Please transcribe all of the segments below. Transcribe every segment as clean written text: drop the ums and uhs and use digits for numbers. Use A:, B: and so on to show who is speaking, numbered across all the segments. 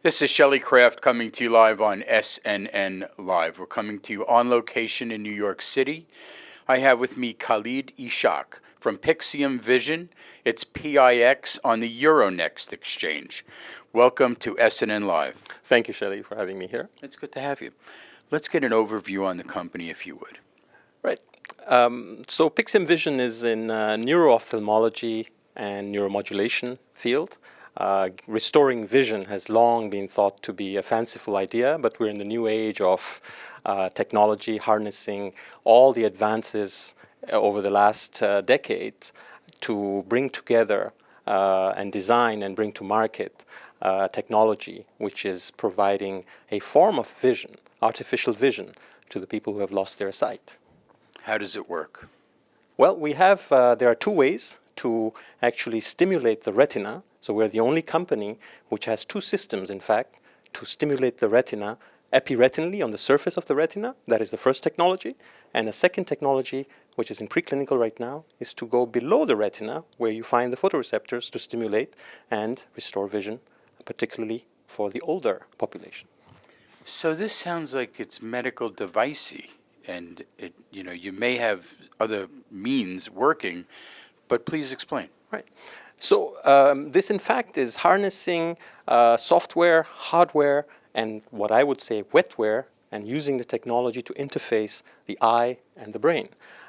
A: This is Shelley Craft coming to you live on SNN Live. We're coming to you on location in New York City. I have with me Khalid Ishaque from Pixium Vision. It's PIX on the Euronext exchange. Welcome to SNN Live.
B: Thank you, Shelley, for having me here.
A: It's good to have you. Let's get an overview on the company, if you would.
B: Right. So Pixium Vision is in neuro-ophthalmology and neuromodulation field. Restoring vision has long been thought to be a fanciful idea, but we're in the new age of technology harnessing all the advances over the last decades to bring together and design and bring to market technology which is providing a form of vision, artificial vision, to the people who have lost their sight.
A: How does it work?
B: Well, we have, there are two ways to actually stimulate the retina. So we're the only company which has two systems, in fact, to stimulate the retina epiretinally on the surface of the retina. That is the first technology. And a second technology, which is in preclinical right now, is to go below the retina, where you find the photoreceptors, to stimulate and restore vision, particularly for the older population.
A: So this sounds like it's medical devicey, and you may have other means working, but please explain.
B: Right. So this, in fact, is harnessing software, hardware, and what I would say wetware, and using the technology to interface the eye and the brain,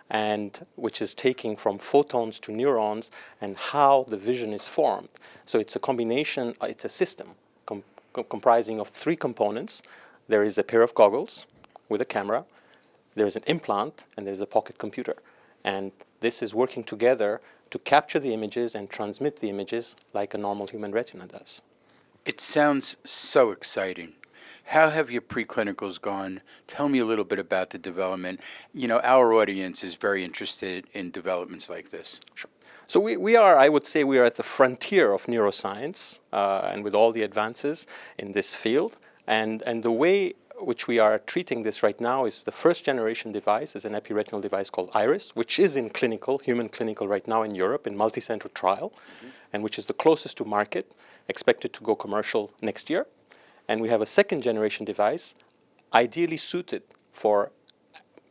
B: and which is taking from photons to neurons and how the vision is formed. So it's a combination, it's a system comprising of three components. There is a pair of goggles with a camera, there is an implant, and there's a pocket computer. And this is working together to capture the images and transmit the images like a normal human retina does.
A: It sounds so exciting. How have your preclinicals gone? Tell me a little bit about the development. Our audience is very interested in developments like this.
B: Sure. So we are, I would say, we are at the frontier of neuroscience and with all the advances in this field. And the way which we are treating this right now is the first generation device is an epiretinal device called IRIS, which is in clinical, human clinical right now in Europe in multicenter trial, and which is the closest to market, expected to go commercial next year. And we have a second generation device ideally suited for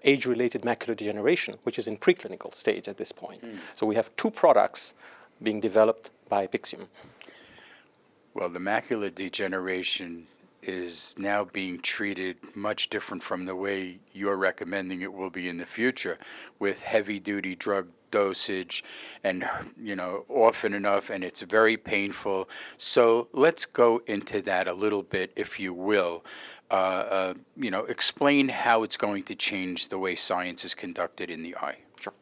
B: age-related macular degeneration, which is in preclinical stage at this point. So we have two products being developed by Pixium.
A: Well, the macular degeneration is now being treated much different from the way you're recommending it will be in the future, with heavy-duty drug dosage and, often enough, and it's very painful. So let's go into that a little bit, if you will. Explain how it's going to change the way science is conducted in the eye.
B: Sure.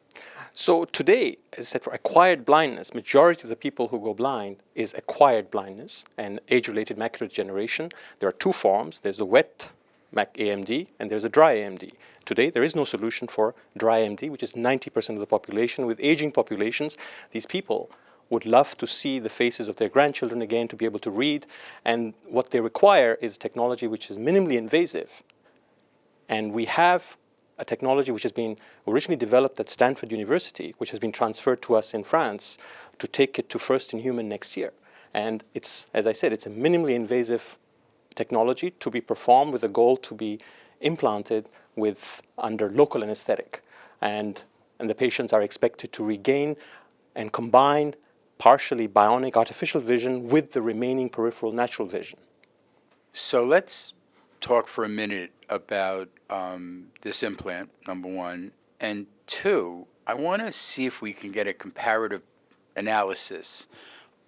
B: So today, as I said, for acquired blindness, majority of the people who go blind is acquired blindness and age-related macular degeneration. There are two forms. There's the wet AMD and there's a dry AMD. Today, there is no solution for dry AMD, which is 90% of the population. With aging populations, these people would love to see the faces of their grandchildren again, to be able to read. And what they require is technology which is minimally invasive. And we have a technology which has been originally developed at Stanford University, which has been transferred to us in France to take it to first in human next year. And it's, as I said, it's a minimally invasive technology to be performed with a goal to be implanted under local anesthetic. And the patients are expected to regain and combine partially bionic artificial vision with the remaining peripheral natural vision.
A: So let's talk for a minute about this implant, number one. And two, I want to see if we can get a comparative analysis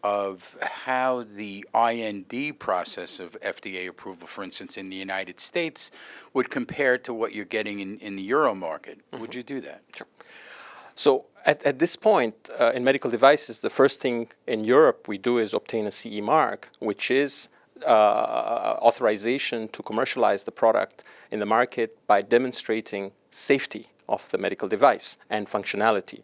A: of how the IND process of FDA approval, for instance, in the United States, would compare to what you're getting in the Euro market. Would you do that?
B: Sure. So at this point, in medical devices, the first thing in Europe we do is obtain a CE mark, which is authorization to commercialize the product in the market by demonstrating safety of the medical device and functionality.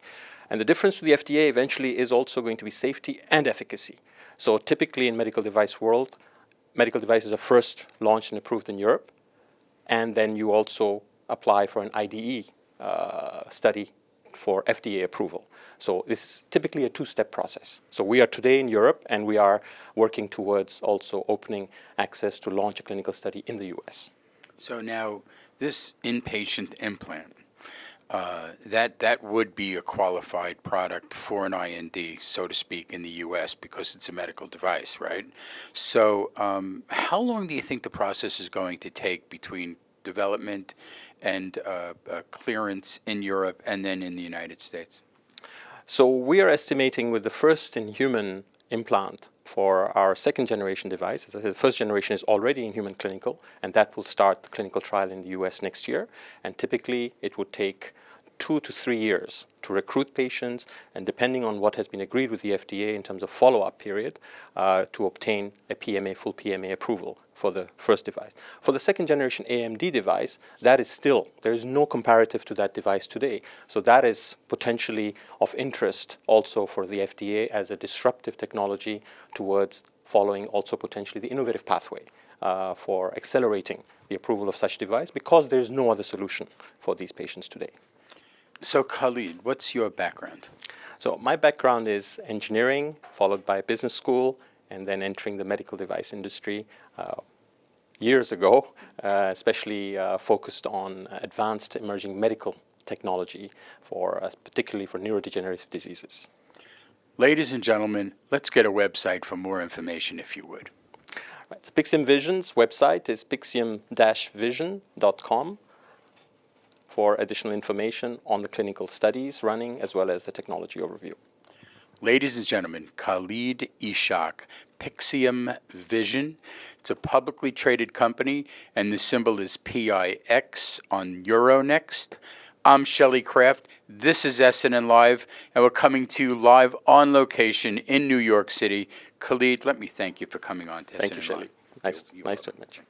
B: And the difference with the FDA eventually is also going to be safety and efficacy. So typically in medical device world, medical devices are first launched and approved in Europe, and then you also apply for an IDE study for FDA approval. So this is typically a two-step process. So we are today in Europe, and we are working towards also opening access to launch a clinical study in the US.
A: So now, this inpatient implant, that would be a qualified product for an IND, so to speak, in the U.S. because it's a medical device, right? So how long do you think the process is going to take between development and clearance in Europe and then in the United States?
B: So we are estimating with the first-in-human implant for our second-generation device. As I said, the first generation is already in human clinical, and that will start the clinical trial in the US next year. And typically, it would take 2 to 3 years to recruit patients, and depending on what has been agreed with the FDA in terms of follow-up period, to obtain a PMA, full PMA approval for the first device. For the second generation AMD device, that is still, there is no comparative to that device today. So that is potentially of interest also for the FDA as a disruptive technology towards following also potentially the innovative pathway for accelerating the approval of such device, because there is no other solution for these patients today.
A: So Khalid, what's your background?
B: So my background is engineering, followed by business school, and then entering the medical device industry years ago, especially focused on advanced emerging medical technology, particularly for neurodegenerative diseases.
A: Ladies and gentlemen, let's get a website for more information, if you would.
B: Right. Pixium Vision's website is pixium-vision.com. for additional information on the clinical studies running, as well as the technology overview.
A: Ladies and gentlemen, Khalid Ishaque, Pixium Vision. It's a publicly traded company, and the symbol is PIX on Euronext. I'm Shelley Kraft. This is SNNLive, and we're coming to you live on location in New York City. Khalid, let me thank you for coming on to SNN Live.
B: Thank you, Shelley. Nice to meet you.